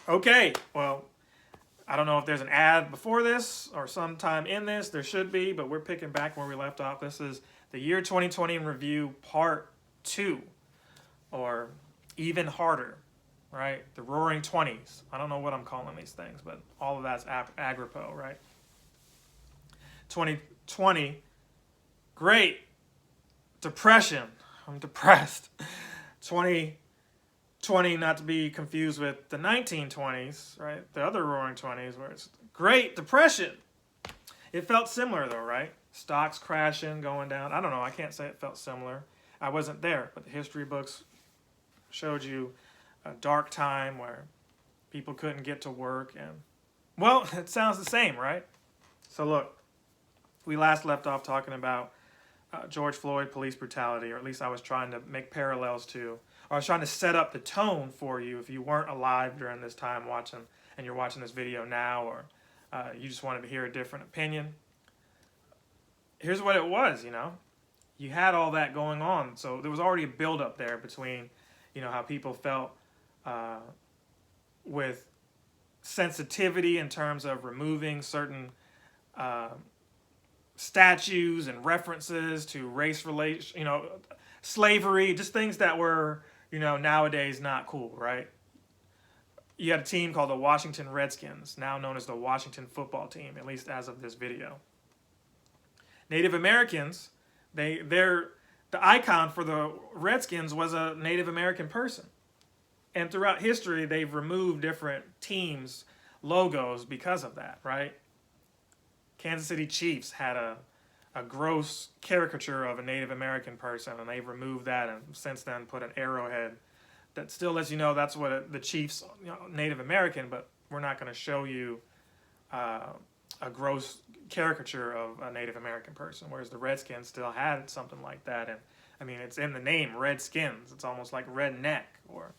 Okay, well, I don't know if there's an ad before this or sometime in this. There should be, but we're picking back where we left off. This is the year 2020 in review, part 2, or even harder, right? The Roaring Twenties. I don't know what I'm calling these things, but all of that's agripo, right? 2020, great. Depression. I'm depressed. 2020, not to be confused with the 1920s, right? The other Roaring Twenties, where it's great depression. It felt similar though, right? Stocks crashing, going down. I don't know. I can't say it felt similar. I wasn't there, but the history books showed you a dark time where people couldn't get to work, and well, it sounds the same, right? So look, we last left off talking about George Floyd police brutality, or at least I was trying to make parallels to, or I was trying to set up the tone for you if you weren't alive during this time watching, and you're watching this video now, or you just wanted to hear a different opinion. Here's what it was, you had all that going on, so there was already a buildup there between, how people felt with sensitivity in terms of removing certain uh, statues and references to race relation, slavery, just things that were, nowadays not cool, right? You had a team called the Washington Redskins, now known as the Washington football team, at least as of this video. Native Americans, they're the icon for the Redskins was a Native American person. And throughout history, they've removed different teams' logos because of that, right? Kansas City Chiefs had a gross caricature of a Native American person, and they've removed that and since then put an arrowhead that still lets you know that's what the Chiefs, Native American, but we're not going to show you a gross caricature of a Native American person, whereas the Redskins still had something like that. And I mean, it's in the name, Redskins. It's almost like redneck or,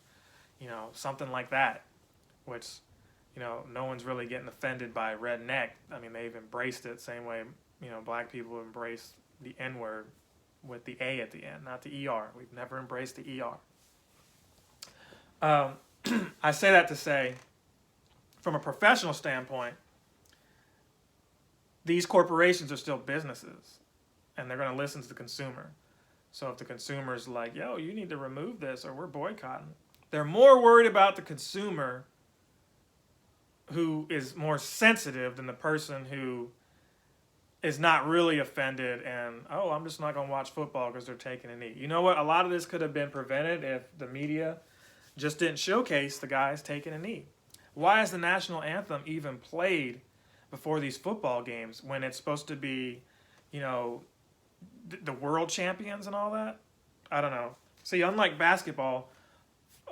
something like that, which, no one's really getting offended by redneck. I mean, they've embraced it same way, black people embrace the N-word with the A at the end, not the ER. We've never embraced the ER. I say that to say, from a professional standpoint, these corporations are still businesses, and they're going to listen to the consumer. So if the consumer's like, yo, you need to remove this or we're boycotting, they're more worried about the consumer who is more sensitive than the person who is not really offended and, oh, I'm just not going to watch football because they're taking a knee. You know what? A lot of this could have been prevented if the media just didn't showcase the guys taking a knee. Why is the national anthem even played before these football games when it's supposed to be, the world champions and all that? I don't know. See, unlike basketball,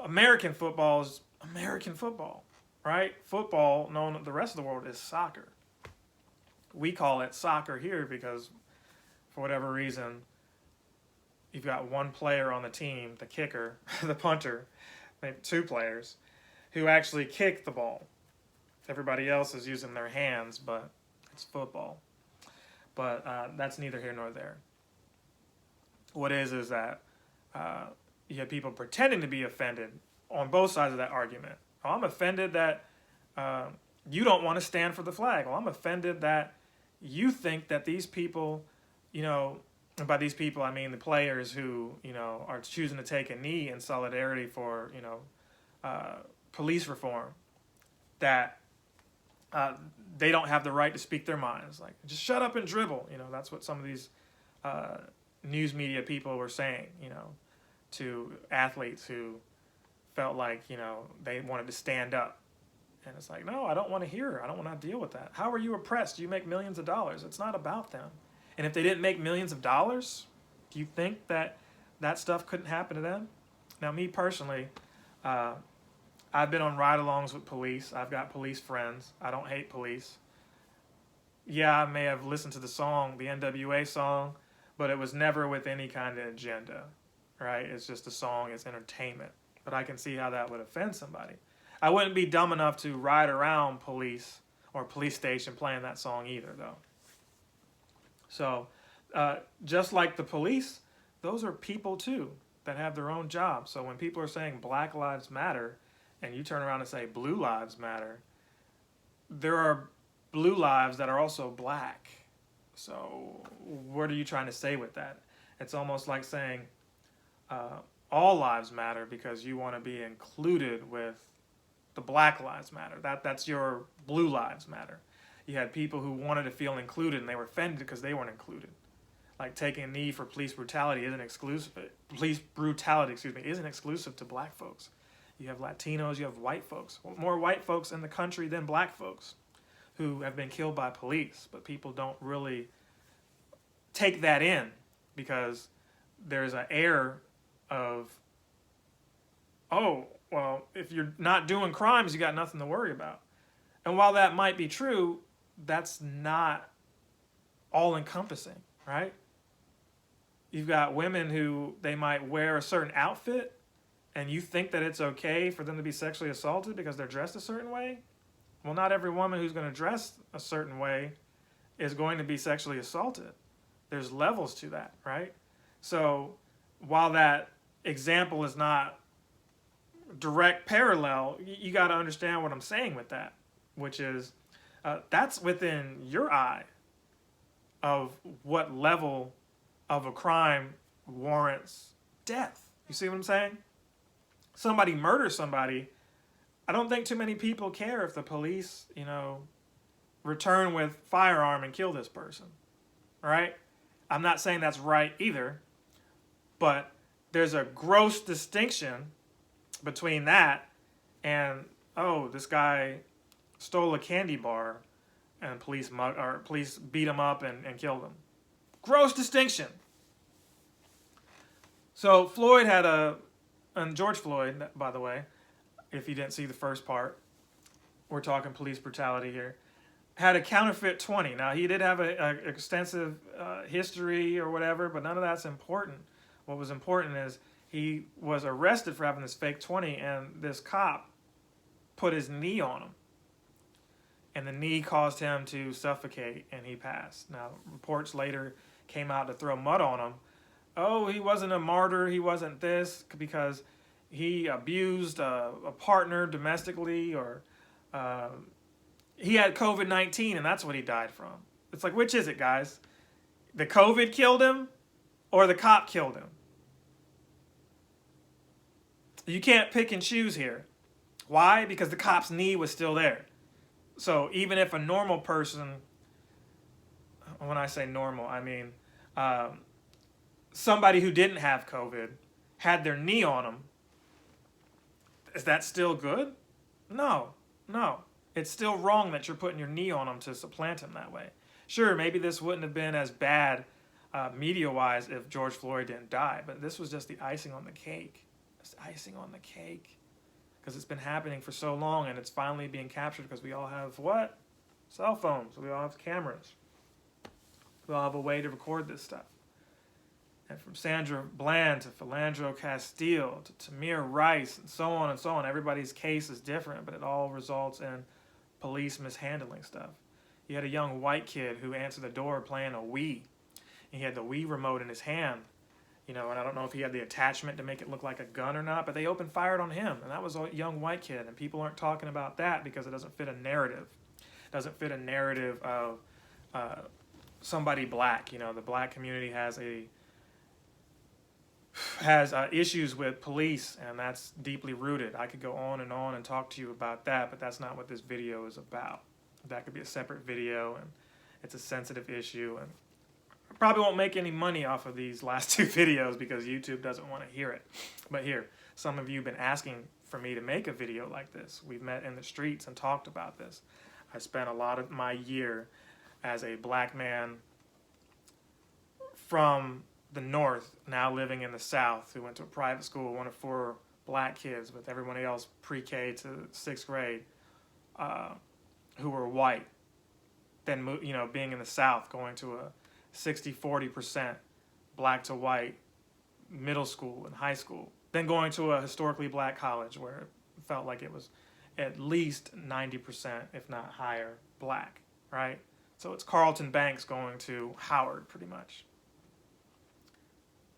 American football is American football, right? Football, known to the rest of the world, is soccer. We call it soccer here because, for whatever reason, you've got one player on the team, the kicker, the punter, maybe two players, who actually kick the ball. Everybody else is using their hands, but it's football. But that's neither here nor there. What is that you have people pretending to be offended on both sides of that argument. Oh, I'm offended that you don't want to stand for the flag. Well, I'm offended that you think that these people, and by these people I mean the players who, are choosing to take a knee in solidarity for, police reform, that they don't have the right to speak their minds. Like, just shut up and dribble. That's what some of these news media people were saying, to athletes who felt like, they wanted to stand up. And it's like, no, I don't want to hear her. I don't want to deal with that. How are you oppressed? You make millions of dollars. It's not about them. And if they didn't make millions of dollars, do you think that that stuff couldn't happen to them? Now, me personally, I've been on ride-alongs with police. I've got police friends. I don't hate police. Yeah, I may have listened to the song, the NWA song, but it was never with any kind of agenda, right? It's just a song. It's entertainment. But I can see how that would offend somebody. I wouldn't be dumb enough to ride around police or police station playing that song either, though. So, just like the police, those are people too that have their own jobs. So when people are saying Black Lives Matter, and you turn around and say blue lives matter, there are blue lives that are also black. So what are you trying to say with that? It's almost like saying all lives matter because you want to be included with the Black Lives Matter. That's your blue lives matter. You had people who wanted to feel included and they were offended because they weren't included. Like taking a knee for police brutality isn't exclusive. Police brutality, isn't exclusive to black folks. You have Latinos, you have white folks. More white folks in the country than black folks who have been killed by police, but people don't really take that in because there's an air of, oh, well, if you're not doing crimes, you got nothing to worry about. And while that might be true, that's not all encompassing, right? You've got women who they might wear a certain outfit and you think that it's okay for them to be sexually assaulted because they're dressed a certain way. Well, not every woman who's going to dress a certain way is going to be sexually assaulted. There's levels to that, right? So while that example is not direct parallel, you got to understand what I'm saying with that, which is that's within your eye of what level of a crime warrants death. You see what I'm saying? Somebody murders somebody. I don't think too many people care if the police, return with firearm and kill this person, right? I'm not saying that's right either, but there's a gross distinction between that and, oh, this guy stole a candy bar and police beat him up and killed him. Gross distinction. So Floyd and George Floyd, by the way, if you didn't see the first part, we're talking police brutality here, had a counterfeit 20. Now, he did have an extensive history or whatever, but none of that's important. What was important is he was arrested for having this fake 20, and this cop put his knee on him. And the knee caused him to suffocate, and he passed. Now, reports later came out to throw mud on him. Oh, he wasn't a martyr, he wasn't this, because he abused a partner domestically, or he had COVID-19, and that's what he died from. It's like, which is it, guys? The COVID killed him, or the cop killed him? You can't pick and choose here. Why? Because the cop's knee was still there. So even if a normal person, when I say normal, I mean somebody who didn't have COVID had their knee on them, is that still good? No. It's still wrong that you're putting your knee on them to supplant him that way. Sure, maybe this wouldn't have been as bad media-wise if George Floyd didn't die, but this was just the icing on the cake. It's icing on the cake. Because it's been happening for so long, and it's finally being captured because we all have what? Cell phones. We all have cameras. We all have a way to record this stuff. And from Sandra Bland to Philandro Castile to Tamir Rice and so on, everybody's case is different, but it all results in police mishandling stuff. You had a young white kid who answered the door playing a Wii. And he had the Wii remote in his hand. And I don't know if he had the attachment to make it look like a gun or not, but they opened fire on him, and that was a young white kid, and people aren't talking about that because it doesn't fit a narrative. It doesn't fit a narrative of somebody black. The black community has issues with police, and that's deeply rooted. I could go on and talk to you about that, but that's not what this video is about. That could be a separate video, and it's a sensitive issue, and I probably won't make any money off of these last two videos because YouTube doesn't want to hear it. But here, some of you have been asking for me to make a video like this. We've met in the streets and talked about this. I spent a lot of my year as a black man from the North, now living in the South, who went to a private school, one of 4 black kids, with everyone else pre-K to 6th grade, who were white. Then, being in the South, going to a 60-40% black to white middle school and high school, then going to a historically black college where it felt like it was at least 90%, if not higher, black, right? So it's Carlton Banks going to Howard, pretty much.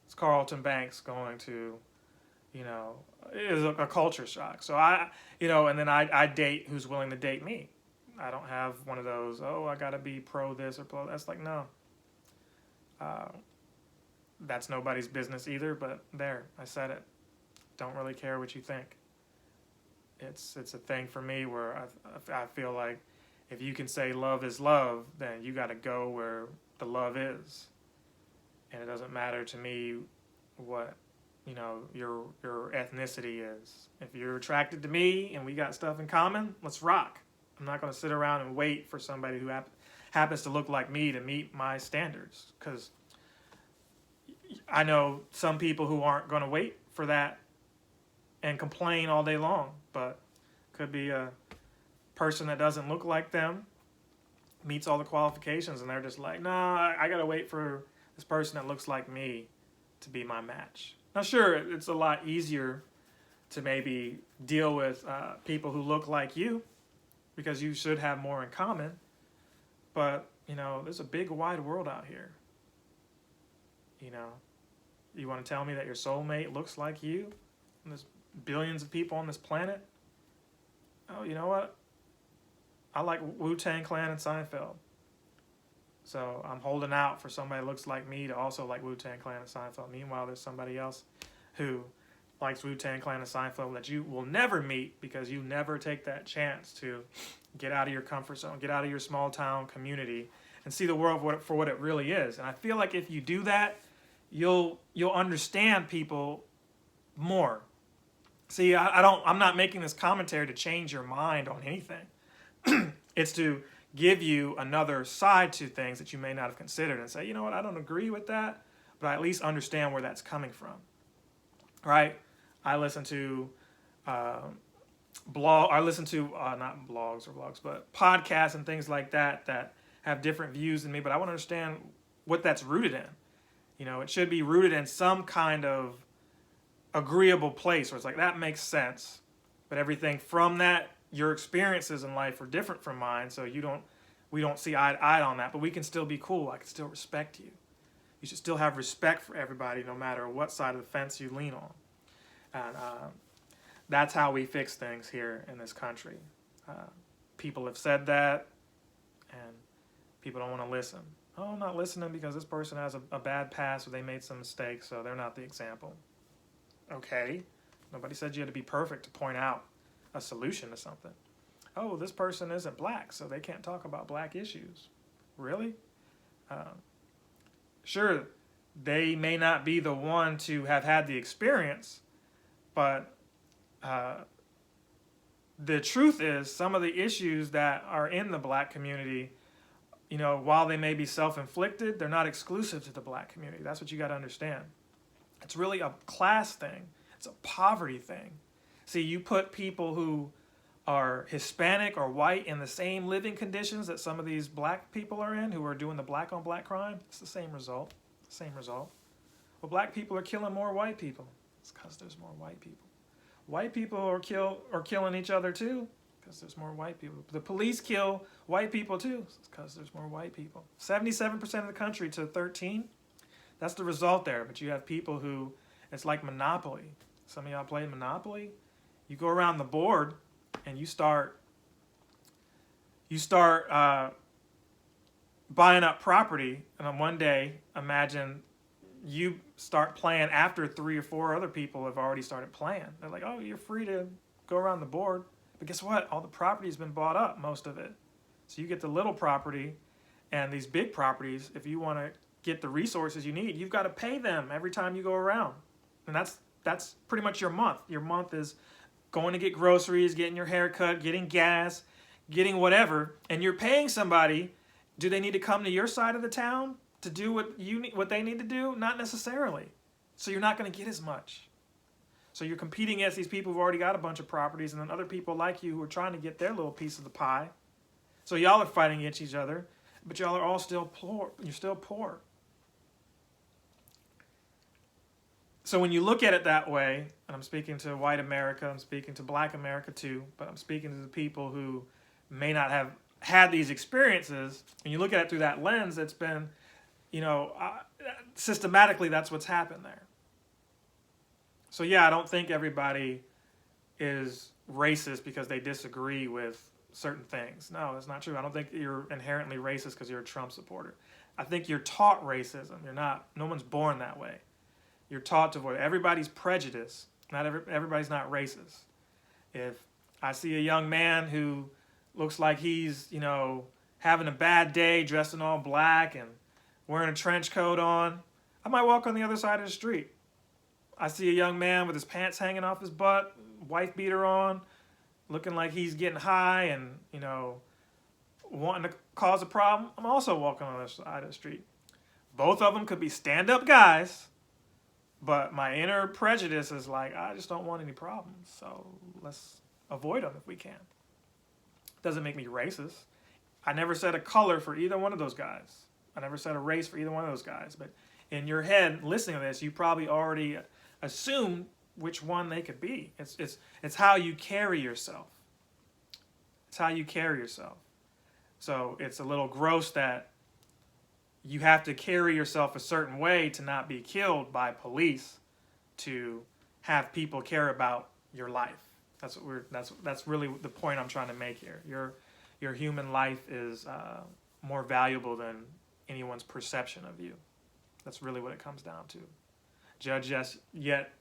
It's Carlton Banks going to you know, is a culture shock. So and then I date who's willing to date me. I don't have one of those, oh, I got to be pro this or pro that's. Like, no. Uh, that's nobody's business either, but there, I said it. Don't really care what you think. It's a thing for me where I feel like if you can say love is love, then you got to go where the love is. And it doesn't matter to me what, your ethnicity is. If you're attracted to me and we got stuff in common, let's rock. I'm not going to sit around and wait for somebody who happens to look like me to meet my standards, because I know some people who aren't going to wait for that and complain all day long, but could be a person that doesn't look like them, meets all the qualifications, and they're just like, nah, I got to wait for this person that looks like me to be my match. Now, sure, it's a lot easier to maybe deal with people who look like you, because you should have more in common, but, there's a big wide world out here. You want to tell me that your soulmate looks like you? And there's billions of people on this planet. Oh, you know what? I like Wu-Tang Clan and Seinfeld. So I'm holding out for somebody that looks like me to also like Wu-Tang Clan and Seinfeld. Meanwhile, there's somebody else who likes Wu-Tang Clan and Seinfeld that you will never meet, because you never take that chance to get out of your comfort zone, get out of your small town community, and see the world for what it really is. And I feel like if you do that, you'll understand people more. See, I'm not making this commentary to change your mind on anything. It's to give you another side to things that you may not have considered, and say, you know what, I don't agree with that, but I at least understand where that's coming from. Right? I listen to not blogs or vlogs, but podcasts and things like that have different views than me, but I want to understand what that's rooted in. It should be rooted in some kind of agreeable place where it's like, that makes sense. But everything from that, your experiences in life are different from mine, so we don't see eye to eye on that, but we can still be cool. I can still respect you. You should still have respect for everybody, no matter what side of the fence you lean on. And that's how we fix things here in this country. People have said that, and people don't want to listen. Oh, I'm not listening because this person has a bad past, or they made some mistakes, so they're not the example. Okay. Nobody said you had to be perfect to point out a solution to something. Oh, this person isn't black, so they can't talk about black issues. Really? Sure, they may not be the one to have had the experience, but the truth is, some of the issues that are in the black community, while they may be self-inflicted, they're not exclusive to the black community. That's what you got to understand. It's really a class thing. It's a poverty thing. See, you put people who are Hispanic or white in the same living conditions that some of these black people are in, who are doing the black on black crime, it's the same result. Same result. Well, black people are killing more white people. It's because there's more white people. White people are killing each other too, because there's more white people. The police kill white people too. It's because there's more white people. 77% of the country to 13. That's the result there. But you have people who, it's like Monopoly. Some of y'all play Monopoly. You go around the board and you start buying up property, and on one day, imagine you start playing after 3 or 4 other people have already started playing. They're like, oh, you're free to go around the board. But guess what? All the property has been bought up, most of it. So you get the little property, and these big properties, if you want to get the resources you need, you've got to pay them every time you go around. And that's pretty much your month. Your month is going to get groceries, getting your hair cut, getting gas, getting whatever, and you're paying somebody. Do they need to come to your side of the town to do what they need to do? Not necessarily. So you're not going to get as much. So you're competing against these people who've already got a bunch of properties, and then other people like you who are trying to get their little piece of the pie. So y'all are fighting against each other, but y'all are all still poor. You're still poor. So when you look at it that way, and I'm speaking to white America, I'm speaking to black America too, but I'm speaking to the people who may not have had these experiences, and you look at it through that lens, it's been, systematically that's what's happened there. So yeah, I don't think everybody is racist because they disagree with certain things. No, that's not true. I don't think you're inherently racist because you're a Trump supporter. I think you're taught racism. You're not. No one's born that way. You're taught to avoid. Everybody's prejudiced. Everybody's not racist. If I see a young man who looks like he's, having a bad day, dressed in all black and wearing a trench coat on, I might walk on the other side of the street. I see a young man with his pants hanging off his butt, wife beater on, looking like he's getting high and, wanting to cause a problem. I'm also walking on the other side of the street. Both of them could be stand-up guys, but my inner prejudice is like, I just don't want any problems, so let's avoid them if we can. Doesn't make me racist. I never said a color for either one of those guys. I never said a race for either one of those guys. But in your head, listening to this, you probably already assumed which one they could be. It's how you carry yourself. It's how you carry yourself. So it's a little gross that you have to carry yourself a certain way to not be killed by police, to have people care about your life. That's really the point I'm trying to make here. Your human life is more valuable than anyone's perception of you. That's really what it comes down to. Judge yet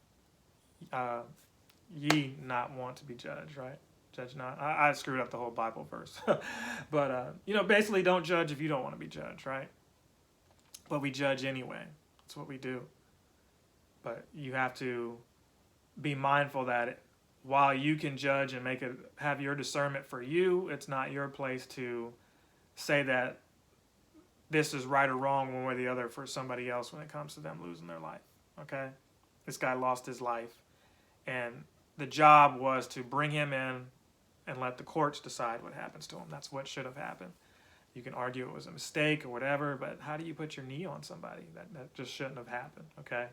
ye not want to be judged, right? Judge not. I screwed up the whole Bible verse. But, basically don't judge if you don't want to be judged, right? But we judge anyway. That's what we do. But you have to be mindful that while you can judge and have your discernment for you, it's not your place to say that this is right or wrong one way or the other for somebody else when it comes to them losing their life. Okay? This guy lost his life, and the job was to bring him in and let the courts decide what happens to him. That's what should have happened. You can argue it was a mistake or whatever, but how do you put your knee on somebody? That just shouldn't have happened, okay?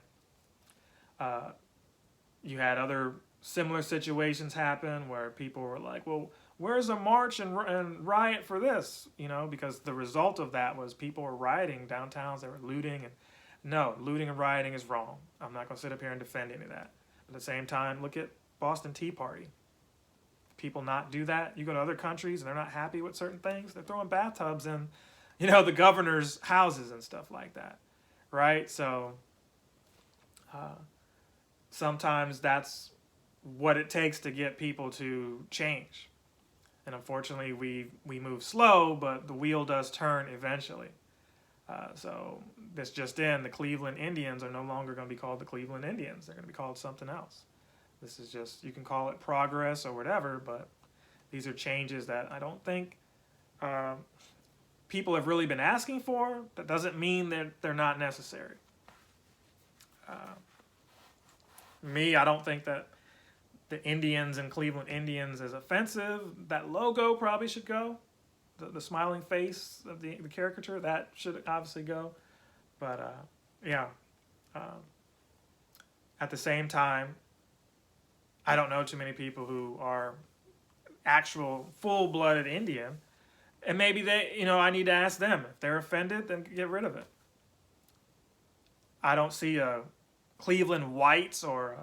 You had other similar situations happen where people were like, well, where's a march and riot for this? Because the result of that was people were rioting downtowns, they were looting. And no, looting and rioting is wrong. I'm not going to sit up here and defend any of that. At the same time, look at Boston Tea Party. People not do that. You go to other countries and they're not happy with certain things, they're throwing bathtubs in, the governor's houses and stuff like that, right? So sometimes that's what it takes to get people to change. And unfortunately, we move slow, but the wheel does turn eventually. So this just in, the Cleveland Indians are no longer going to be called the Cleveland Indians. They're going to be called something else. This is just, you can call it progress or whatever, but these are changes that I don't think people have really been asking for. That doesn't mean that they're not necessary. I don't think that the Indians and Cleveland Indians is offensive. That logo probably should go. The smiling face of the caricature, that should obviously go. But at the same time, I don't know too many people who are actual full-blooded Indian, and maybe I need to ask them. If they're offended, then get rid of it. I don't see a Cleveland Whites or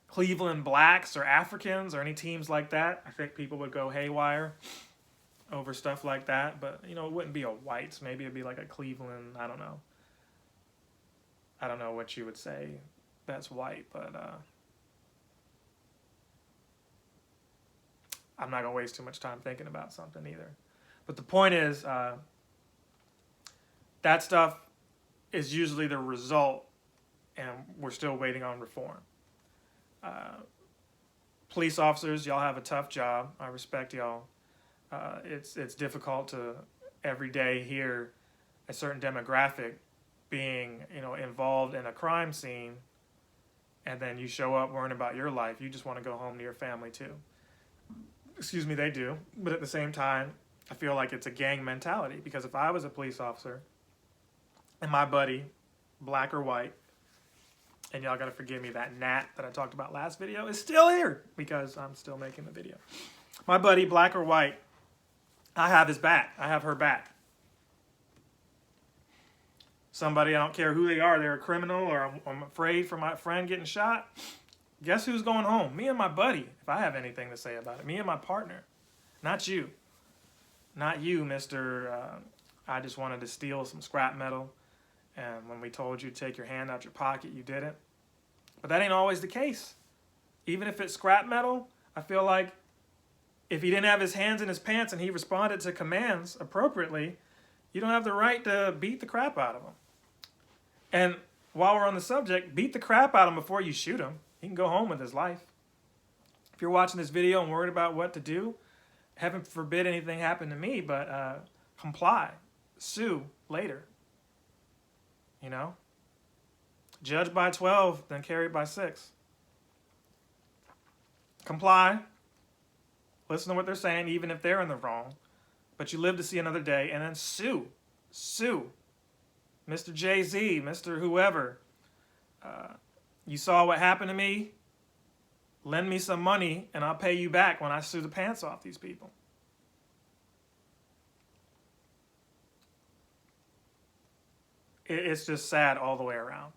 Cleveland Blacks or Africans or any teams like that. I think people would go haywire over stuff like that, but it wouldn't be a Whites. Maybe it'd be like a Cleveland, I don't know what you would say that's white, but I'm not going to waste too much time thinking about something either. But the point is, that stuff is usually the result, and we're still waiting on reform. Police officers, y'all have a tough job. I respect y'all. It's difficult to every day hear a certain demographic being involved in a crime scene, and then you show up worrying about your life. You just want to go home to your family too. Excuse me, they do. But at the same time, I feel like it's a gang mentality, because if I was a police officer and my buddy, black or white, and y'all got to forgive me, that gnat that I talked about last video is still here because I'm still making the video. My buddy, black or white, I have his back. I have her back. Somebody, I don't care who they are, they're a criminal, or I'm afraid for my friend getting shot, Guess who's going home? Me and my buddy, if I have anything to say about it. Me and my partner. Not you. Not you, Mr. I just wanted to steal some scrap metal. And when we told you to take your hand out your pocket, you didn't. But that ain't always the case. Even if it's scrap metal, I feel like if he didn't have his hands in his pants and he responded to commands appropriately, you don't have the right to beat the crap out of him. And while we're on the subject, beat the crap out of him before you shoot him. He can go home with his life. If you're watching this video and worried about what to do, heaven forbid anything happen to me, but comply. Sue later. You know? Judge by 12, then carry by 6. Comply. Listen to what they're saying, even if they're in the wrong. But you live to see another day, and then sue. Sue. Mr. Jay-Z, Mr. whoever. You saw what happened to me. Lend me some money, and I'll pay you back when I sue the pants off these people. It's just sad all the way around.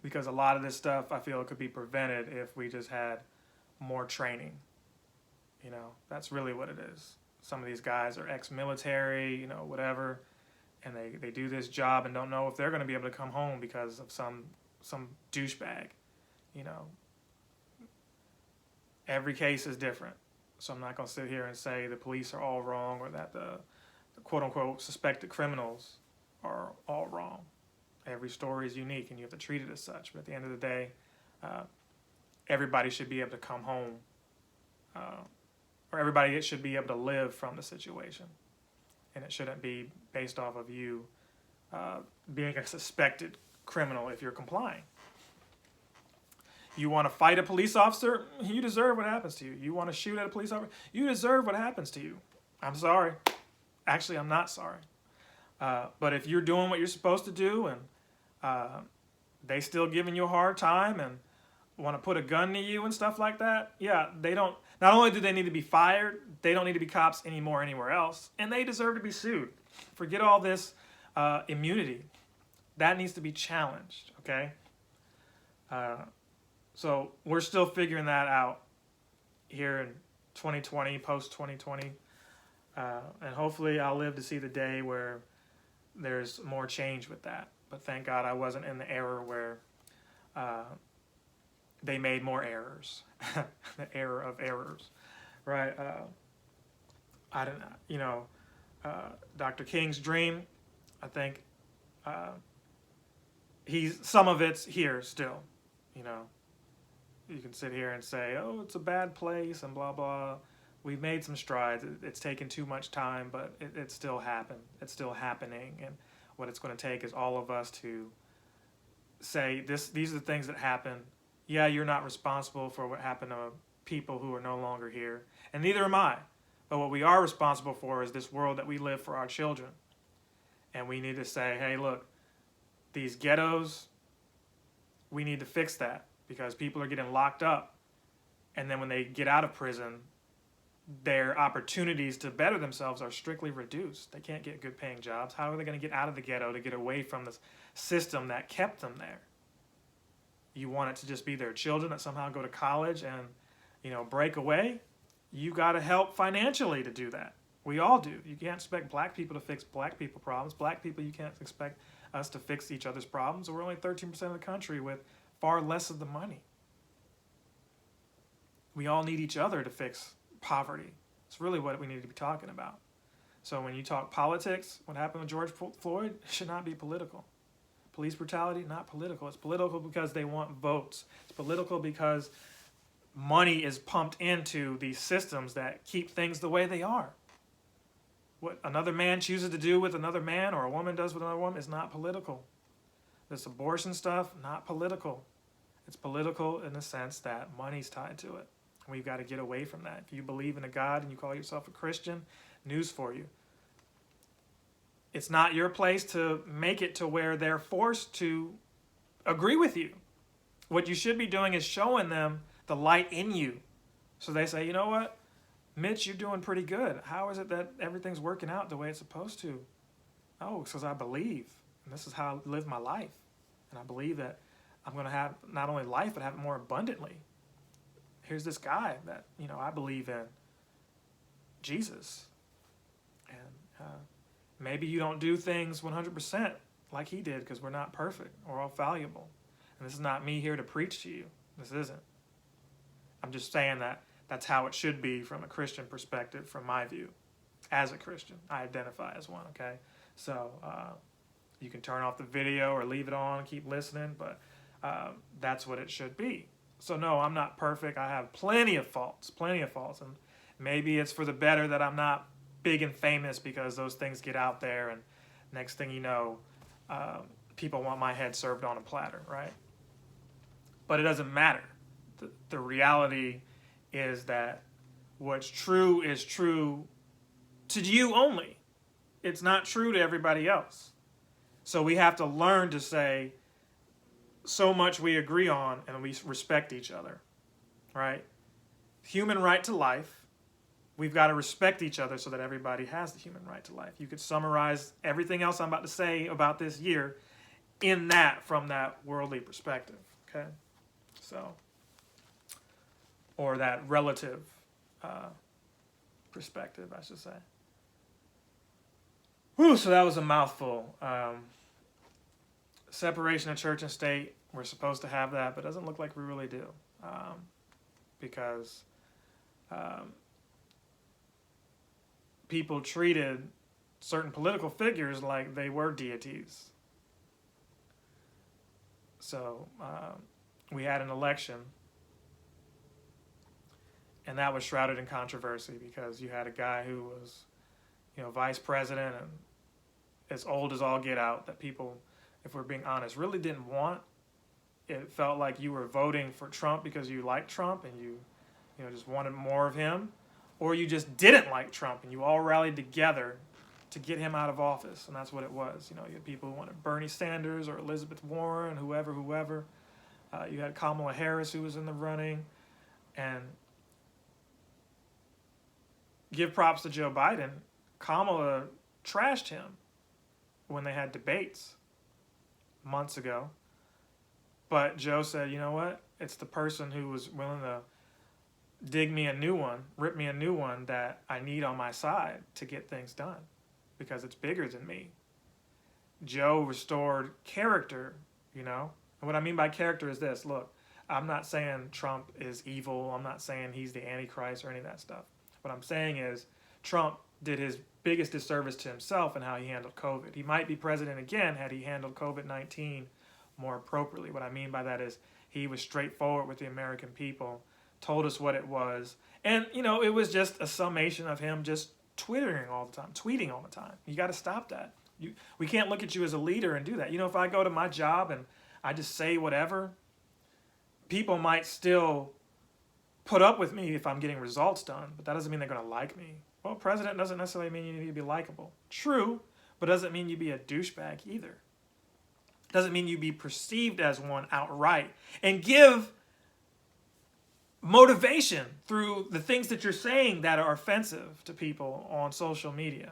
Because a lot of this stuff, I feel, could be prevented if we just had more training. You know, that's really what it is. Some of these guys are ex-military, you know, whatever, and they do this job and don't know if they're going to be able to come home because of some douchebag, you know. Every case is different. So I'm not going to sit here and say the police are all wrong or that the quote-unquote suspected criminals are all wrong. Every story is unique, and you have to treat it as such. But at the end of the day, everybody should be able to come home, or everybody should be able to live from the situation. And it shouldn't be based off of you being a suspected criminal if you're complying. You want to fight a police officer? You deserve what happens to you. You want to shoot at a police officer? You deserve what happens to you. I'm sorry. Actually, I'm not sorry. But if you're doing what you're supposed to do and they still giving you a hard time and want to put a gun to you and stuff like that, yeah, they don't. Not only do they need to be fired, they don't need to be cops anymore anywhere else, and they deserve to be sued. Forget all this immunity. That needs to be challenged, okay? So we're still figuring that out here in 2020, post-2020, and hopefully I'll live to see the day where there's more change with that. But thank God I wasn't in the era where they made more errors. The error of errors, right? I don't know, you know, Dr. King's dream, I think some of it's here still, you know. You can sit here and say, oh, it's a bad place and blah, blah. We've made some strides. It's taken too much time, but it still happened. It's still happening. And what it's going to take is all of us to say, these are the things that happen. Yeah, you're not responsible for what happened to people who are no longer here. And neither am I. But what we are responsible for is this world that we live for our children. And we need to say, hey, look, these ghettos, we need to fix that. Because people are getting locked up, and then when they get out of prison, their opportunities to better themselves are strictly reduced. They can't get good paying jobs. How are they going to get out of the ghetto to get away from the system that kept them there? You want it to just be their children that somehow go to college and, you know, break away? You got to help financially to do that. We all do. You can't expect black people to fix black people problems. Black people, you can't expect us to fix each other's problems. We're only 13% of the country with far less of the money. We all need each other to fix poverty. It's really what we need to be talking about. So when you talk politics, what happened with George Floyd should not be political. Police brutality, not political. It's political because they want votes. It's political because money is pumped into these systems that keep things the way they are. What another man chooses to do with another man or a woman does with another woman is not political. This abortion stuff, not political. It's political in the sense that money's tied to it. We've got to get away from that. If you believe in a God and you call yourself a Christian, news for you. It's not your place to make it to where they're forced to agree with you. What you should be doing is showing them the light in you. So they say, you know what? Mitch, you're doing pretty good. How is it that everything's working out the way it's supposed to? Oh, because I believe. And this is how I live my life. And I believe that I'm going to have not only life, but have it more abundantly. Here's this guy that, I believe in Jesus. And maybe you don't do things 100% like he did, because we're not perfect. We're all fallible. And this is not me here to preach to you. This isn't. I'm just saying that that's how it should be from a Christian perspective, from my view. As a Christian, I identify as one, okay? So you can turn off the video or leave it on and keep listening, but that's what it should be. So no, I'm not perfect. I have plenty of faults. And maybe it's for the better that I'm not big and famous, because those things get out there, and next thing you know, people want my head served on a platter, right? But it doesn't matter. The reality is that what's true is true to you only. It's not true to everybody else. So we have to learn to say, so much we agree on, and we respect each other, right? Human right to life. We've got to respect each other so that everybody has the human right to life. You could summarize everything else I'm about to say about this year in that, from that worldly perspective, okay? So, or that relative perspective, I should say. Whew, so that was a mouthful. Separation of church and state, we're supposed to have that, but it doesn't look like we really do. Because people treated certain political figures like they were deities. So we had an election, and that was shrouded in controversy, because you had a guy who was, vice president and as old as all get out, that people, if we're being honest, really didn't want. It felt like you were voting for Trump because you liked Trump and you just wanted more of him, or you just didn't like Trump and you all rallied together to get him out of office, and that's what it was. You had people who wanted Bernie Sanders or Elizabeth Warren, whoever. You had Kamala Harris, who was in the running, and give props to Joe Biden. Kamala trashed him when they had debates months ago. But Joe said, you know what? It's the person who was willing to dig me a new one, rip me a new one, that I need on my side to get things done, because it's bigger than me. Joe restored character, And what I mean by character is this. Look, I'm not saying Trump is evil. I'm not saying he's the Antichrist or any of that stuff. What I'm saying is Trump did his biggest disservice to himself in how he handled COVID. He might be president again had he handled COVID-19 more appropriately. What I mean by that is he was straightforward with the American people, told us what it was, and it was just a summation of him just tweeting all the time. You got to stop that. We can't look at you as a leader and do that. If I go to my job and I just say whatever, people might still put up with me if I'm getting results done, but that doesn't mean they're going to like me. Well, president doesn't necessarily mean you need to be likable. True, but doesn't mean you be a douchebag either. Doesn't mean you be perceived as one outright, and give motivation through the things that you're saying that are offensive to people on social media.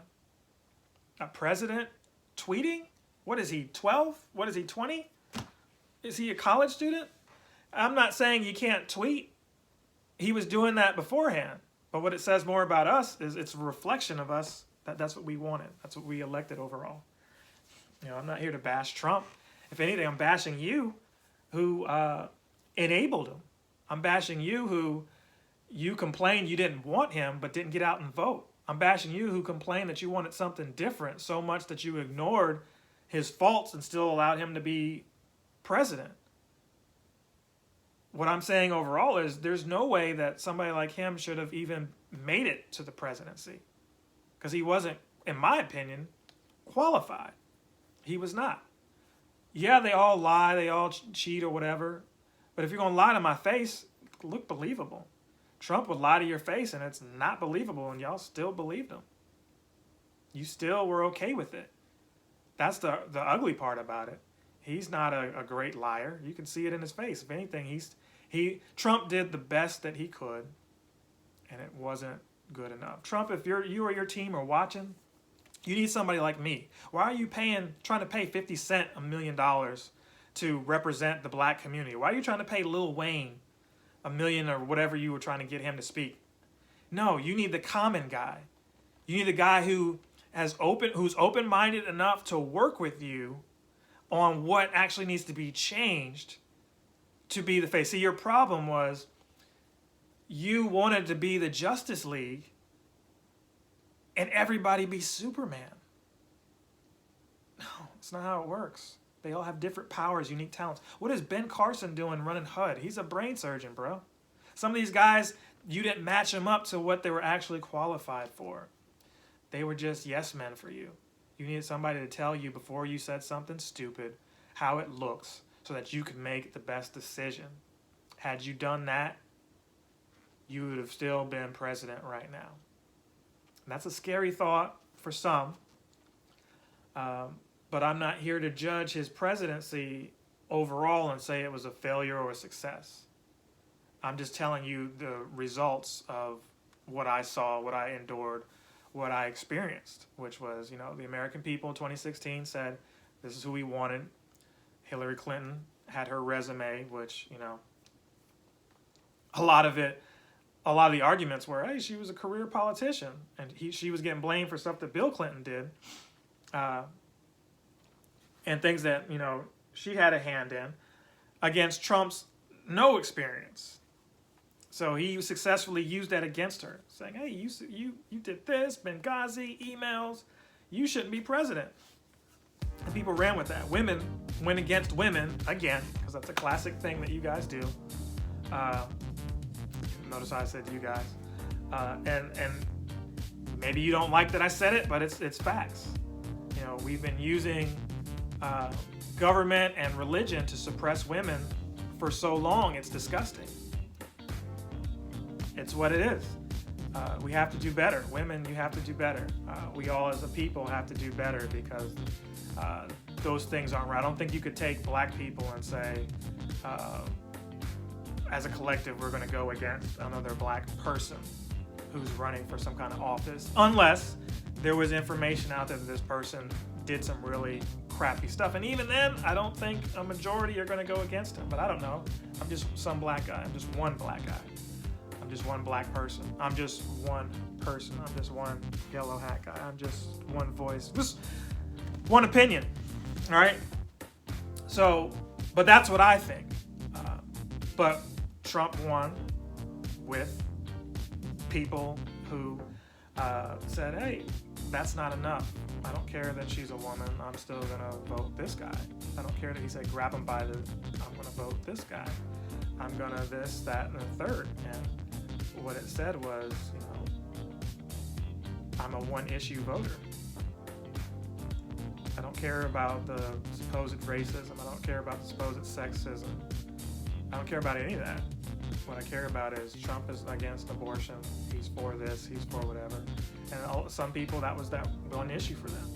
A president tweeting? What is he, 12? What is he, 20? Is he a college student? I'm not saying you can't tweet. He was doing that beforehand. But what it says more about us is it's a reflection of us. That's what we wanted. That's what we elected overall. I'm not here to bash Trump. If anything, I'm bashing you who enabled him. I'm bashing you who you complained you didn't want him but didn't get out and vote. I'm bashing you who complained that you wanted something different so much that you ignored his faults and still allowed him to be president. What I'm saying overall is there's no way that somebody like him should have even made it to the presidency, because he wasn't, in my opinion, qualified. He was not. Yeah, they all lie, they all cheat or whatever, but if you're going to lie to my face, look believable. Trump would lie to your face and it's not believable, and y'all still believed him. You still were okay with it. That's the ugly part about it. He's not a great liar. You can see it in his face. If anything, Trump did the best that he could, and it wasn't good enough. Trump, if you or your team are watching, you need somebody like me. Why are you trying to pay 50 Cent $1 million to represent the black community? Why are you trying to pay Lil Wayne $1 million or whatever you were trying to get him to speak? No, you need the common guy. You need the guy who's open-minded enough to work with you on what actually needs to be changed to be the face. See, your problem was you wanted to be the Justice League and everybody be Superman. No, it's not how it works. They all have different powers, unique talents. What is Ben Carson doing running HUD? He's a brain surgeon, bro. Some of these guys, you didn't match them up to what they were actually qualified for. They were just yes men for you. You needed somebody to tell you before you said something stupid how it looks so that you could make the best decision. Had you done that, you would have still been president right now. And that's a scary thought for some. But I'm not here to judge his presidency overall and say it was a failure or a success. I'm just telling you the results of what I saw, what I endured, what I experienced, which was, the American people in 2016 said, this is who we wanted. Hillary Clinton had her resume, which, a lot of the arguments were, hey, she was a career politician, and she was getting blamed for stuff that Bill Clinton did, and things that, she had a hand in, against Trump's no experience. So he successfully used that against her, saying, hey, you did this, Benghazi, emails, you shouldn't be president. And people ran with that. Women went against women, again, because that's a classic thing that you guys do. Notice I said you guys. And maybe you don't like that I said it, but it's facts. We've been using government and religion to suppress women for so long, it's disgusting. It's what it is. We have to do better. Women, you have to do better. We all as a people have to do better because those things aren't right. I don't think you could take black people and say, as a collective, we're going to go against another black person who's running for some kind of office, unless there was information out there that this person did some really crappy stuff. And even then, I don't think a majority are going to go against him. But I don't know. I'm just some black guy. I'm just one black guy. I'm just one black person. I'm just one person. I'm just one yellow hat guy. I'm just one voice. Just one opinion. All right? So, but that's what I think. But Trump won with people who said, hey, that's not enough. I don't care that she's a woman. I'm still going to vote this guy. I don't care that he said, grab him by the, I'm going to vote this guy. I'm going to this, that, and the third. And what it said was, I'm a one-issue voter. I don't care about the supposed racism. I don't care about the supposed sexism. I don't care about any of that. What I care about is Trump is against abortion. He's for this. He's for whatever. And some people, that was that one issue for them.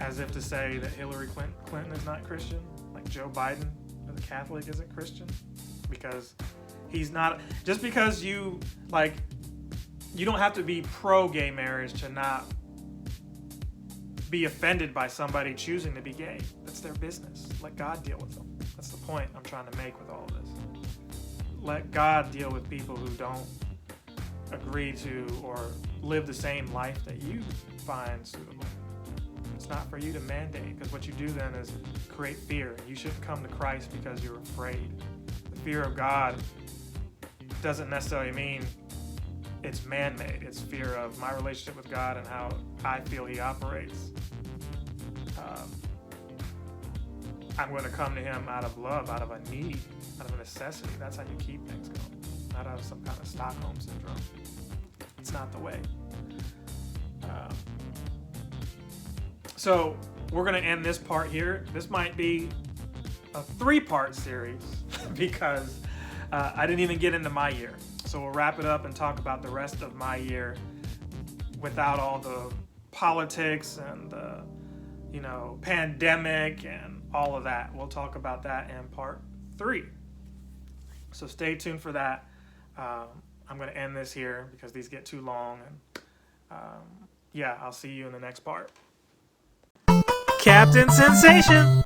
As if to say that Hillary Clinton is not Christian, like Joe Biden, as a Catholic, isn't Christian. Because he's not, just because you don't have to be pro-gay marriage to not be offended by somebody choosing to be gay. That's their business. Let God deal with them. That's the point I'm trying to make with all of this. Let God deal with people who don't agree to or live the same life that you find suitable. It's not for you to mandate, because what you do then is create fear. You shouldn't come to Christ because you're afraid. The fear of God doesn't necessarily mean it's man-made. It's fear of my relationship with God and how I feel He operates. I'm going to come to Him out of love, out of a need, out of a necessity. That's how you keep things going, not out of some kind of Stockholm syndrome. It's not the way. So we're going to end this part here. This might be a 3-part series because I didn't even get into my year. So we'll wrap it up and talk about the rest of my year without all the politics and the, pandemic and all of that. We'll talk about that in part 3. So stay tuned for that. I'm going to end this here because these get too long. And I'll see you in the next part. Captain Sensation!